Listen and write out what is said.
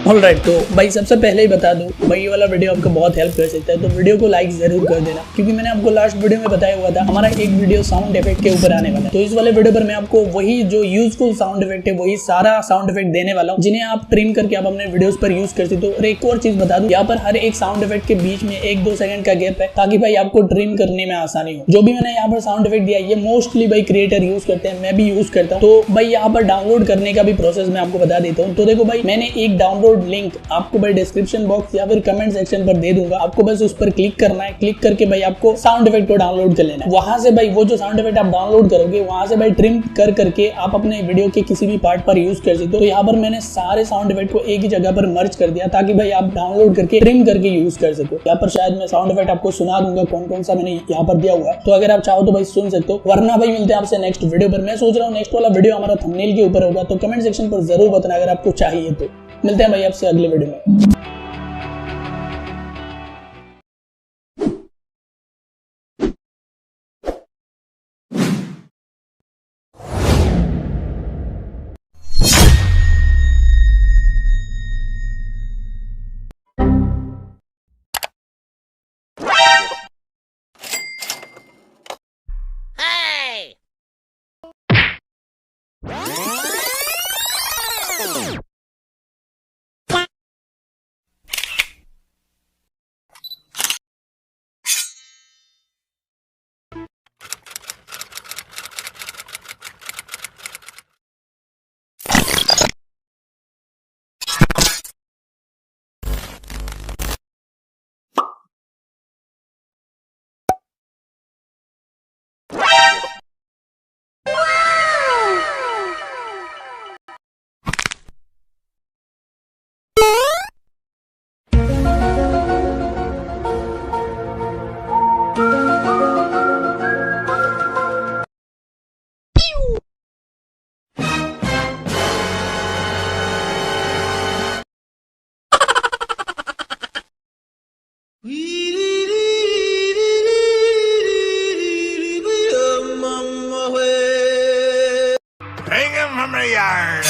Alright, तो भाई सबसे पहले ही बता दूं भाई, ये वाला वीडियो आपको बहुत हेल्प कर सकता है, तो वीडियो को लाइक जरूर कर देना, क्योंकि मैंने आपको लास्ट वीडियो में बताया हुआ था हमारा एक वीडियो साउंड इफेक्ट के ऊपर आने वाला है। तो इस वाले वीडियो पर मैं आपको वही जो यूजफुल साउंड इफेक्ट है वही सारा साउंड इफेक्ट देने वाला हूँ, जिन्हें आप ट्रिम करके आप अपने वीडियोस पर यूज कर सकते हो। और एक और चीज बता दूं, यहाँ पर हर एक साउंड इफेक्ट के बीच में 1-2 सेकंड का गैप है, ताकि भाई आपको ट्रिम करने में आसानी हो। जो भी मैंने यहाँ पर साउंड इफेक्ट दिया ये मोस्टली भाई क्रिएटर यूज करते हैं, मैं भी यूज करता हूँ। तो भाई यहाँ पर डाउनलोड करने का भी प्रोसेस मैं आपको बता देता हूँ। तो देखो भाई, मैंने एक डाउनलोड लिंक आपको भाई डिस्क्रिप्शन बॉक्स या फिर कमेंट सेक्शन पर दे दूंगा, आपको बस उस पर क्लिक करना है। क्लिक करके भाई आपको साउंड इफेक्ट को डाउनलोड कर लेना है। वहां से भाई वो जो साउंड इफेक्ट आप डाउनलोड करोगे वहां से भाई ट्रिम कर करके आप अपने वीडियो के किसी भी पार्ट पर यूज कर सकते हो। तो यहाँ पर मैंने सारे साउंड इफेक्ट को एक ही जगह पर मर्ज कर दिया, ताकि भाई आप डाउनलोड करके ट्रिम करके यूज कर सको। यहाँ पर शायद मैं साउंड इफेक्ट आपको सुना दूंगा कौन कौन सा मैंने यहाँ पर दिया हुआ है, तो अगर आप चाहो तो भाई सुन सकते हो, वरना भाई मिलते हैं आपसे नेक्स्ट वीडियो पर। मैं सोच रहा हूँ नेक्स्ट वाला वीडियो हमारा थंबनेल के ऊपर होगा, तो कमेंट सेक्शन पर जरूर बताना अगर आपको चाहिए तो। मिलते हैं भाई आपसे अगले वीडियो में। Hang him from the yard.